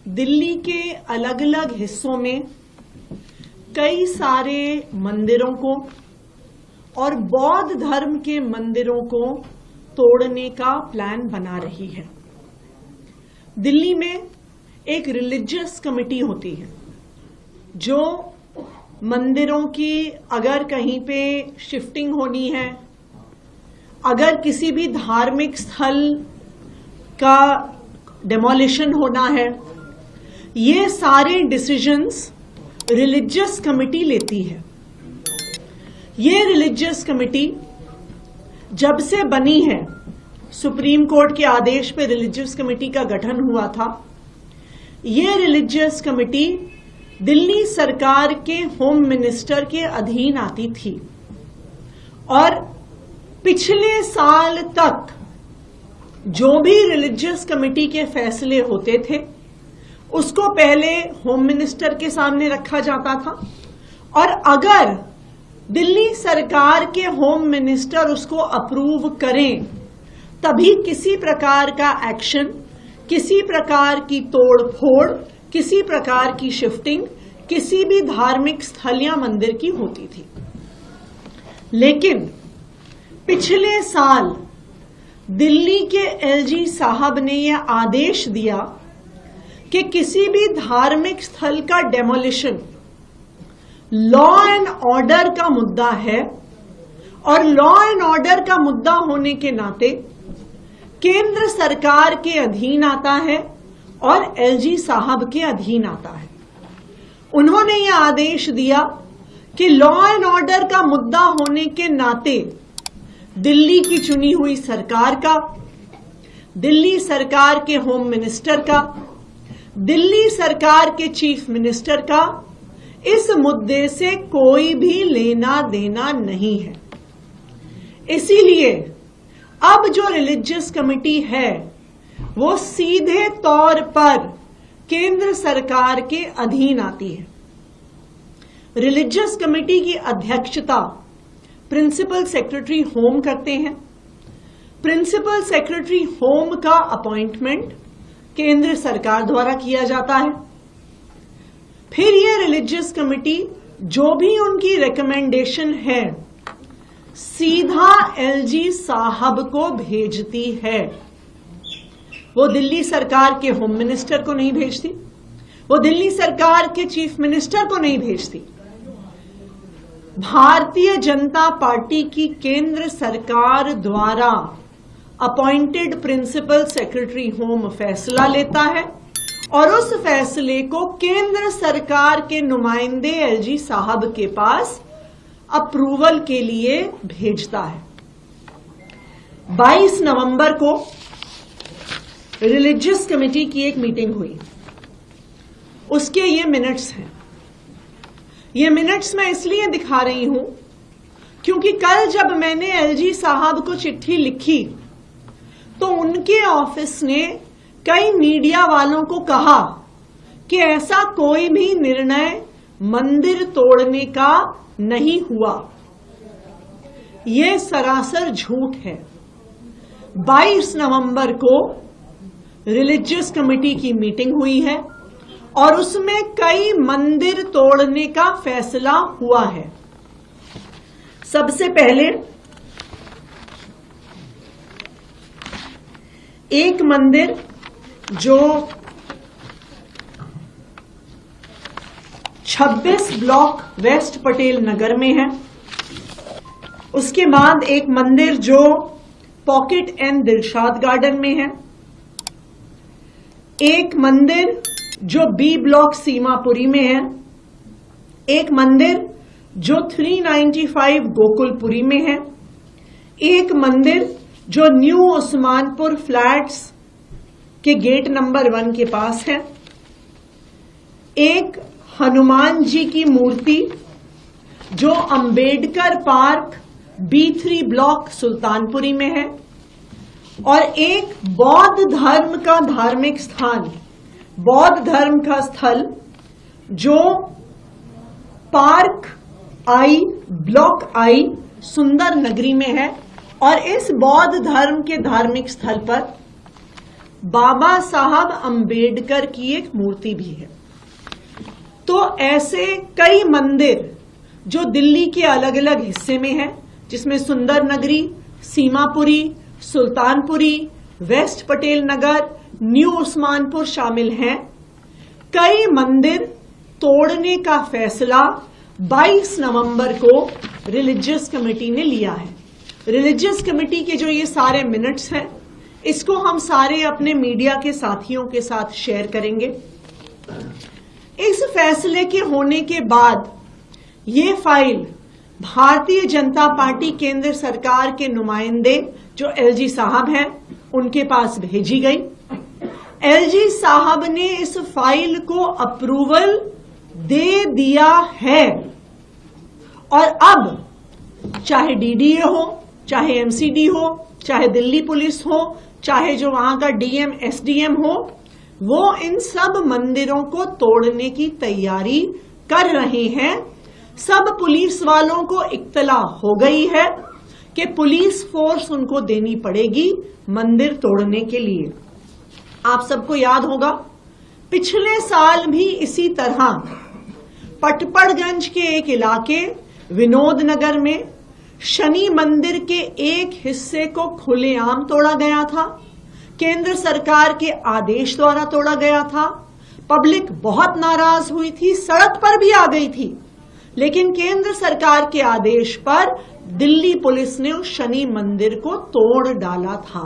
दिल्ली के अलग अलग हिस्सों में कई सारे मंदिरों को और बौद्ध धर्म के मंदिरों को तोड़ने का प्लान बना रही है। दिल्ली में एक रिलीजियस कमेटी होती है जो मंदिरों की अगर कहीं पे शिफ्टिंग होनी है, अगर किसी भी धार्मिक स्थल का डेमोलिशन होना है, ये सारे डिसीजंस रिलीजियस कमेटी लेती है। ये रिलीजियस कमेटी जब से बनी है, सुप्रीम कोर्ट के आदेश पे रिलीजियस कमेटी का गठन हुआ था। ये रिलीजियस कमेटी दिल्ली सरकार के होम मिनिस्टर के अधीन आती थी और पिछले साल तक जो भी रिलीजियस कमेटी के फैसले होते थे उसको पहले होम मिनिस्टर के सामने रखा जाता था और अगर दिल्ली सरकार के होम मिनिस्टर उसको अप्रूव करें तभी किसी प्रकार का एक्शन, किसी प्रकार की तोड़ फोड़, किसी प्रकार की शिफ्टिंग किसी भी धार्मिक स्थल या मंदिर की होती थी। लेकिन पिछले साल दिल्ली के एलजी साहब ने यह आदेश दिया कि किसी भी धार्मिक स्थल का डेमोलिशन लॉ एंड ऑर्डर का मुद्दा है और लॉ एंड ऑर्डर का मुद्दा होने के नाते केंद्र सरकार के अधीन आता है और एलजी साहब के अधीन आता है। उन्होंने यह आदेश दिया कि लॉ एंड ऑर्डर का मुद्दा होने के नाते दिल्ली की चुनी हुई सरकार का, दिल्ली सरकार के होम मिनिस्टर का, दिल्ली सरकार के चीफ मिनिस्टर का इस मुद्दे से कोई भी लेना देना नहीं है। इसीलिए अब जो रिलीजियस कमेटी है वो सीधे तौर पर केंद्र सरकार के अधीन आती है। रिलीजियस कमेटी की अध्यक्षता प्रिंसिपल सेक्रेटरी होम करते हैं। प्रिंसिपल सेक्रेटरी होम का अपॉइंटमेंट केंद्र सरकार द्वारा किया जाता है। फिर यह रिलीजियस कमेटी जो भी उनकी रिकमेंडेशन है सीधा एलजी साहब को भेजती है। वो दिल्ली सरकार के होम मिनिस्टर को नहीं भेजती, वो दिल्ली सरकार के चीफ मिनिस्टर को नहीं भेजती। भारतीय जनता पार्टी की केंद्र सरकार द्वारा अपॉइंटेड प्रिंसिपल सेक्रेटरी होम फैसला लेता है और उस फैसले को केंद्र सरकार के नुमाइंदे एलजी साहब के पास अप्रूवल के लिए भेजता है। 22 नवंबर को रिलीजियस कमेटी की एक मीटिंग हुई, उसके ये मिनट्स हैं। ये मिनट्स मैं इसलिए दिखा रही हूं क्योंकि कल जब मैंने एलजी साहब को चिट्ठी लिखी तो उनके ऑफिस ने कई मीडिया वालों को कहा कि ऐसा कोई भी निर्णय मंदिर तोड़ने का नहीं हुआ। यह सरासर झूठ है। 22 नवंबर को रिलीजियस कमेटी की मीटिंग हुई है और उसमें कई मंदिर तोड़ने का फैसला हुआ है। सबसे पहले एक मंदिर जो 26 ब्लॉक वेस्ट पटेल नगर में है, उसके बाद एक मंदिर जो पॉकेट एंड दिलशाद गार्डन में है, एक मंदिर जो बी ब्लॉक सीमापुरी में है, एक मंदिर जो 395 गोकुलपुरी में है, एक मंदिर जो न्यू उस्मानपुर फ्लैट्स के गेट नंबर 1 के पास है, एक हनुमान जी की मूर्ति जो Ambedkar park B3 block Sultanpuri में है और एक बौद्ध धर्म का धार्मिक स्थान, बौद्ध धर्म का स्थल जो पार्क आई ब्लॉक आई सुंदर नगरी में है। और इस बौद्ध धर्म के धार्मिक स्थल पर बाबा साहब अंबेडकर की एक मूर्ति भी है। तो ऐसे कई मंदिर जो दिल्ली के अलग अलग हिस्से में हैं, जिसमें सुंदर नगरी, सीमापुरी, सुल्तानपुरी, वेस्ट पटेल नगर, न्यू उस्मानपुर शामिल हैं। कई मंदिर तोड़ने का फैसला 22 नवंबर को रिलीजियस कमेटी ने लिया है। रिलीजियस कमेटी के जो ये सारे मिनट्स हैं, इसको हम सारे अपने मीडिया के साथियों के साथ शेयर करेंगे। इस फैसले के होने के बाद ये फाइल भारतीय जनता पार्टी केंद्र सरकार के नुमाइंदे जो एलजी साहब हैं, उनके पास भेजी गई। एलजी साहब ने इस फाइल को अप्रूवल दे दिया है और अब चाहे डीडीए हो, चाहे एमसीडी हो, चाहे दिल्ली पुलिस हो, चाहे जो वहां का डीएम एसडीएम हो, वो इन सब मंदिरों को तोड़ने की तैयारी कर रहे हैं। सब पुलिस वालों को इत्तला हो गई है कि पुलिस फोर्स उनको देनी पड़ेगी मंदिर तोड़ने के लिए। आप सबको याद होगा, पिछले साल भी इसी तरह पटपड़गंज के एक इलाके विनोद नगर में शनि मंदिर के एक हिस्से को खुलेआम तोड़ा गया था। केंद्र सरकार के आदेश द्वारा तोड़ा गया था। पब्लिक बहुत नाराज हुई थी, सड़क पर भी आ गई थी, लेकिन केंद्र सरकार के आदेश पर दिल्ली पुलिस ने उस शनि मंदिर को तोड़ डाला था।